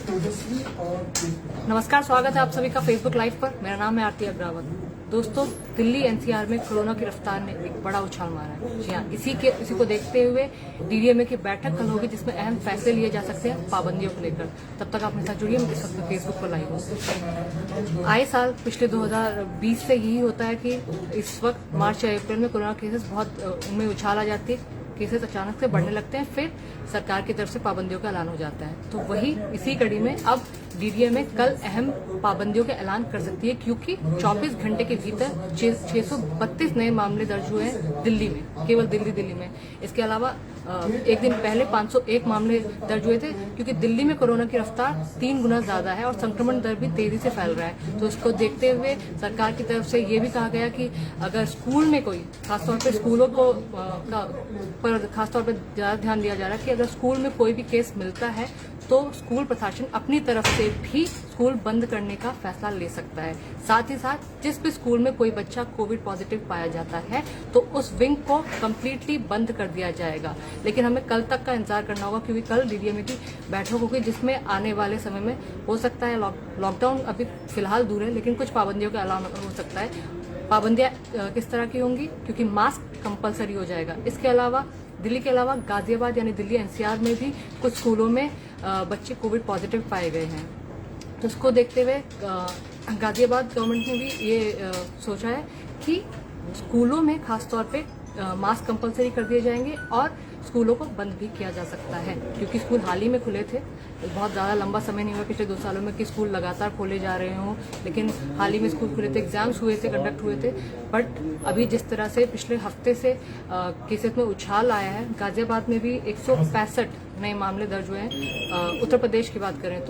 तेजस्वी और नमस्कार, स्वागत है आप सभी का फेसबुक लाइव पर। मेरा नाम है आरती अग्रवाल। दोस्तों, दिल्ली एनसीआर में कोरोना की रफ्तार ने एक बड़ा उछाल मारा है। जी हाँ, इसी को देखते हुए डीडीएमए की बैठक कल होगी, जिसमें अहम फैसले लिए जा सकते हैं पाबंदियों को लेकर। तब तक आप मेरे साथ जुड़िए, मैं इस वक्त फेसबुक पर लाइव हूँ। आए साल पिछले 2020 से यही होता है कि इस वक्त मार्च या अप्रैल में कोरोना केसेस बहुत उनमें उछाल आ जाती है, केसेस अचानक से बढ़ने लगते हैं, फिर सरकार की तरफ से पाबंदियों का ऐलान हो जाता है। तो वही इसी कड़ी में अब डीडीएमए कल अहम पाबंदियों का ऐलान कर सकती है, क्योंकि 24 घंटे के भीतर 632 नए मामले दर्ज हुए हैं दिल्ली में, केवल दिल्ली में। इसके अलावा एक दिन पहले 501 मामले दर्ज हुए थे, क्योंकि दिल्ली में कोरोना की रफ्तार 3 गुना ज्यादा है और संक्रमण दर भी तेजी से फैल रहा है। तो इसको देखते हुए सरकार की तरफ से ये भी कहा गया कि अगर स्कूल में कोई, खासतौर पर स्कूलों को पर खासतौर पर ज्यादा ध्यान दिया जा रहा है कि अगर स्कूल में कोई भी केस मिलता है तो स्कूल प्रशासन अपनी तरफ से भी स्कूल बंद करने का फैसला ले सकता है। साथ ही साथ जिस भी स्कूल में कोई बच्चा कोविड पॉजिटिव पाया जाता है तो उस विंग को कम्प्लीटली बंद कर दिया जाएगा। लेकिन हमें कल तक का इंतजार करना होगा, क्योंकि कल डीडीएमए की बैठक होगी, जिसमें आने वाले समय में हो सकता है लॉकडाउन अभी फिलहाल दूर है, लेकिन कुछ पाबंदियों का ऐलान हो सकता है। पाबंदियां किस तरह की होंगी, क्योंकि मास्क कंपलसरी हो जाएगा। इसके अलावा दिल्ली के अलावा गाजियाबाद यानी दिल्ली एनसीआर में भी कुछ स्कूलों में बच्चे कोविड पॉजिटिव पाए गए हैं। तो इसको देखते हुए गाजियाबाद गवर्नमेंट ने भी ये सोचा है कि स्कूलों में खासतौर पे मास्क कंपलसरी कर दिए जाएंगे और स्कूलों को बंद भी किया जा सकता है, क्योंकि स्कूल हाल ही में खुले थे। बहुत ज़्यादा लंबा समय नहीं हुआ पिछले 2 सालों में कि स्कूल लगातार खोले जा रहे हों, लेकिन हाल ही में स्कूल खुले थे, एग्जाम्स हुए थे, कंडक्ट हुए थे। बट अभी जिस तरह से पिछले हफ्ते से केसेस में उछाल आया है, गाजियाबाद में भी 165 नए मामले दर्ज हुए हैं। उत्तर प्रदेश की बात करें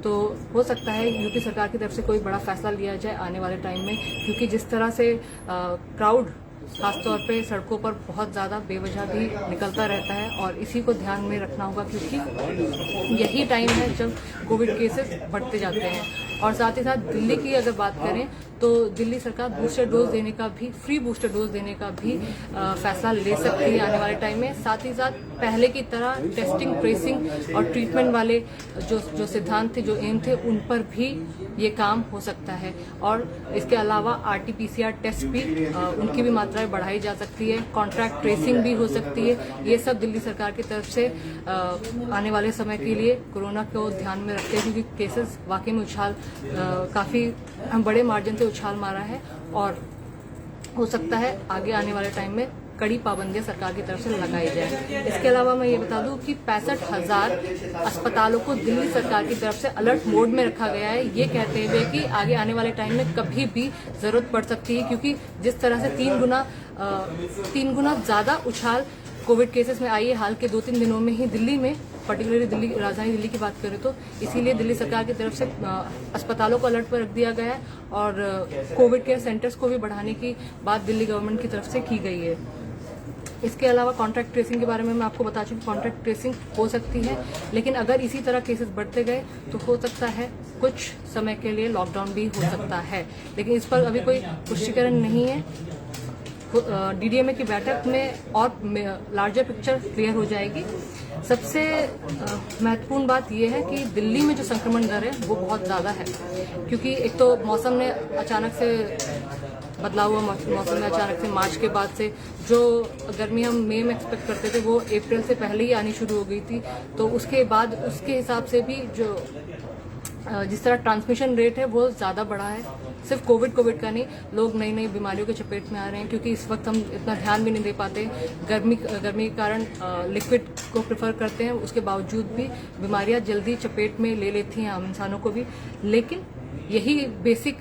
तो हो सकता है यूपी सरकार की तरफ से कोई बड़ा फैसला लिया जाए आने वाले टाइम में, क्योंकि जिस तरह से क्राउड खासतौर पे सड़कों पर बहुत ज़्यादा बेवजह भी निकलता रहता है, और इसी को ध्यान में रखना होगा, क्योंकि यही टाइम है जब कोविड केसेस बढ़ते जाते हैं। और साथ ही साथ दिल्ली की अगर बात करें तो दिल्ली सरकार बूस्टर डोज देने का भी, फ्री बूस्टर डोज देने का भी फैसला ले सकती है आने वाले टाइम में। साथ ही साथ पहले की तरह टेस्टिंग, ट्रेसिंग और ट्रीटमेंट वाले जो सिद्धांत थे, जो एम थे, उन पर भी ये काम हो सकता है। और इसके अलावा आरटीपीसीआर टेस्ट भी, उनकी भी मात्राएं बढ़ाई जा सकती है, कॉन्ट्रैक्ट ट्रेसिंग भी हो सकती है। ये सब दिल्ली सरकार की तरफ से आने वाले समय के लिए कोरोना को ध्यान में रखते हुए, क्योंकि केसेस वाकई में उछाल काफी बड़े मार्जिन से उछाल मारा है, और हो सकता है आगे आने वाले टाइम में कड़ी पाबंदियां सरकार की तरफ से लगाई जाए। इसके अलावा मैं ये बता दूं कि 65,000 अस्पतालों को दिल्ली सरकार की तरफ से अलर्ट मोड में रखा गया है, ये कहते हुए कि आगे आने वाले टाइम में कभी भी जरूरत पड़ सकती है, क्योंकि जिस तरह से 3 गुना ज्यादा उछाल कोविड केसेस में आई है हाल के 2-3 दिनों में ही दिल्ली में, पर्टिकुलरली दिल्ली, राजधानी दिल्ली की बात करें तो, इसीलिए दिल्ली सरकार की तरफ से अस्पतालों को अलर्ट पर रख दिया गया है, और कोविड केयर सेंटर्स को भी बढ़ाने की बात दिल्ली गवर्नमेंट की तरफ से की गई है। इसके अलावा कॉन्ट्रैक्ट ट्रेसिंग के बारे में मैं आपको बता चुकी, कॉन्ट्रैक्ट ट्रेसिंग हो सकती है, लेकिन अगर इसी तरह केसेस बढ़ते गए तो हो सकता है कुछ समय के लिए लॉकडाउन भी हो सकता है, लेकिन इस पर अभी कोई पुष्टिकरण नहीं है। डीडीएमए की बैठक में और लार्जर पिक्चर क्लियर हो जाएगी। सबसे महत्वपूर्ण बात यह है कि दिल्ली में जो संक्रमण दर है वो बहुत ज़्यादा है, क्योंकि एक तो मौसम ने अचानक से बदलाव हुआ, मौसम में अचानक से मार्च के बाद से जो गर्मी हम मई में एक्सपेक्ट करते थे वो अप्रैल से पहले ही आनी शुरू हो गई थी। तो उसके बाद उसके हिसाब से भी जो जिस तरह ट्रांसमिशन रेट है वो ज़्यादा बढ़ा है। सिर्फ कोविड का नहीं, लोग नई नई बीमारियों के चपेट में आ रहे हैं, क्योंकि इस वक्त हम इतना ध्यान भी नहीं दे पाते, गर्मी के कारण लिक्विड को प्रेफर करते हैं, उसके बावजूद भी बीमारियां जल्दी चपेट में ले लेती हैं आम इंसानों को भी। लेकिन यही बेसिक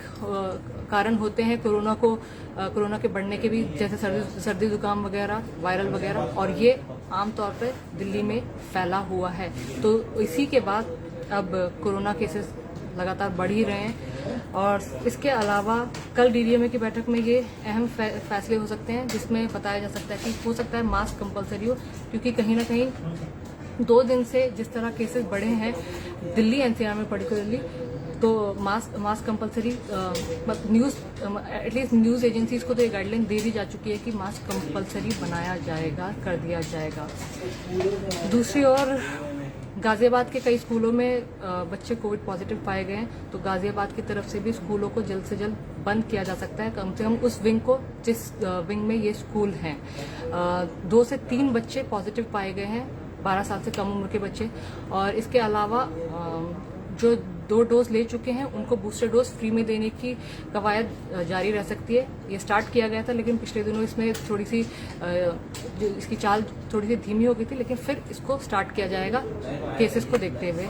कारण होते हैं कोरोना के बढ़ने के भी, जैसे सर्दी जुकाम वगैरह, वायरल वगैरह, और ये आमतौर पर दिल्ली में फैला हुआ है। तो इसी के बाद अब कोरोना केसेस लगातार बढ़ ही रहे हैं। और इसके अलावा कल डीडीएमए की बैठक में ये अहम फैसले हो सकते हैं, जिसमें बताया जा सकता है कि हो सकता है मास्क कंपलसरी हो, क्योंकि कहीं ना कहीं 2 दिन से जिस तरह केसेस बढ़े हैं दिल्ली एनसीआर में पर्टिकुलरली, तो mask compulsory, news at least news agencies को तो ये गाइडलाइन दे दी जा चुकी है कि मास्क कंपलसरी बनाया जाएगा, कर दिया जाएगा। दूसरी ओर गाजियाबाद के कई स्कूलों में बच्चे कोविड पॉजिटिव पाए गए हैं, तो गाजियाबाद की तरफ से भी स्कूलों को जल्द से जल्द बंद किया जा सकता है, कम से कम उस विंग को जिस विंग में ये स्कूल हैं। 2 से 3 बच्चे पॉजिटिव पाए गए हैं, 12 साल से कम उम्र के बच्चे। और इसके अलावा जो 2 डोज ले चुके हैं उनको बूस्टर डोज फ्री में देने की कवायद जारी रह सकती है। ये स्टार्ट किया गया था, लेकिन पिछले दिनों इसमें थोड़ी सी जो इसकी चाल थोड़ी सी धीमी हो गई थी, लेकिन फिर इसको स्टार्ट किया जाएगा केसेस को देखते हुए।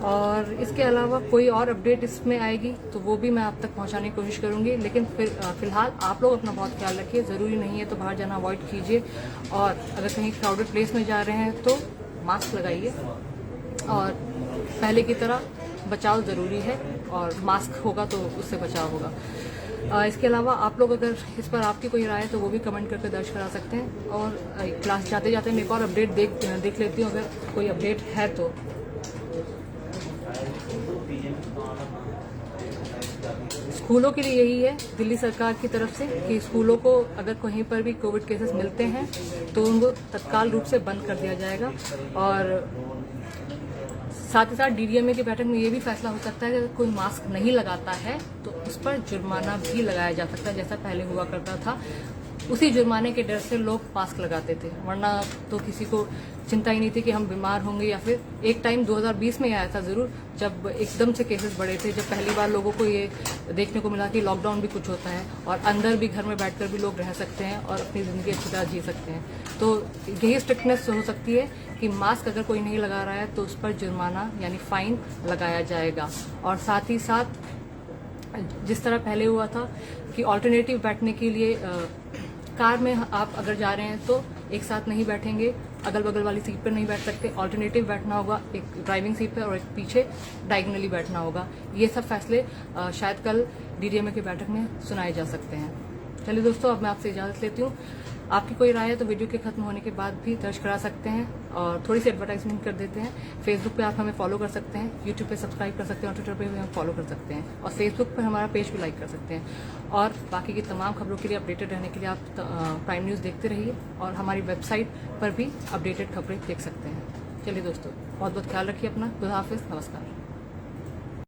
और इसके अलावा कोई और अपडेट इसमें आएगी तो वो भी मैं आप तक पहुंचाने की कोशिश करूंगी, लेकिन फिलहाल आप लोग अपना बहुत ख्याल रखिए। ज़रूरी नहीं है तो बाहर जाना अवॉइड कीजिए, और अगर कहीं क्राउडेड प्लेस में जा रहे हैं तो मास्क लगाइए, और पहले की तरह बचाव ज़रूरी है, और मास्क होगा तो उससे बचाव होगा। इसके अलावा आप लोग अगर इस पर आपकी कोई राय है तो वो भी कमेंट करके दर्ज करा सकते हैं। और क्लास जाते जाते मैं एक और अपडेट देख लेती हूँ, अगर कोई अपडेट है तो। स्कूलों के लिए यही है दिल्ली सरकार की तरफ से कि स्कूलों को अगर कहीं पर भी कोविड केसेस मिलते हैं तो उनको तत्काल रूप से बंद कर दिया जाएगा। और साथ ही साथ डीडीएमए की बैठक में ये भी फैसला हो सकता है कि अगर कोई मास्क नहीं लगाता है तो उस पर जुर्माना भी लगाया जा सकता है, जैसा पहले हुआ करता था। उसी जुर्माने के डर से लोग मास्क लगाते थे, वरना तो किसी को चिंता ही नहीं थी कि हम बीमार होंगे। या फिर एक टाइम 2020 में आया था ज़रूर, जब एकदम से केसेस बढ़े थे, जब पहली बार लोगों को ये देखने को मिला कि लॉकडाउन भी कुछ होता है और अंदर भी घर में बैठकर भी लोग रह सकते हैं और अपनी ज़िंदगी अच्छी तरह जी सकते हैं। तो यही स्ट्रिक्टनेस हो सकती है कि मास्क अगर कोई नहीं लगा रहा है तो उस पर जुर्माना यानी फाइन लगाया जाएगा। और साथ ही साथ जिस तरह पहले हुआ था कि ऑल्टरनेटिव बैठने के लिए कार में आप अगर जा रहे हैं तो एक साथ नहीं बैठेंगे, अगल बगल वाली सीट पर नहीं बैठ सकते, ऑल्टरनेटिव बैठना होगा, एक ड्राइविंग सीट पर और एक पीछे डायगोनली बैठना होगा। ये सब फैसले शायद कल डीडीएमए की बैठक में सुनाए जा सकते हैं। चलिए दोस्तों, अब मैं आपसे इजाजत लेती हूँ। आपकी कोई राय है तो वीडियो के खत्म होने के बाद भी दर्ज करा सकते हैं, और थोड़ी सी एडवर्टाइजमेंट कर देते हैं। फेसबुक पे आप हमें फॉलो कर सकते हैं, यूट्यूब पे सब्सक्राइब कर सकते हैं, और ट्विटर पे भी हमें फॉलो कर सकते हैं, और फेसबुक पर हमारा पेज भी लाइक कर सकते हैं। और बाकी की तमाम खबरों के लिए अपडेटेड रहने के लिए आप प्राइम न्यूज़ देखते रहिए, और हमारी वेबसाइट पर भी अपडेटेड खबरें देख सकते हैं। चलिए दोस्तों, बहुत बहुत ख्याल रखिए अपना। खुदा हाफिज़, नमस्कार।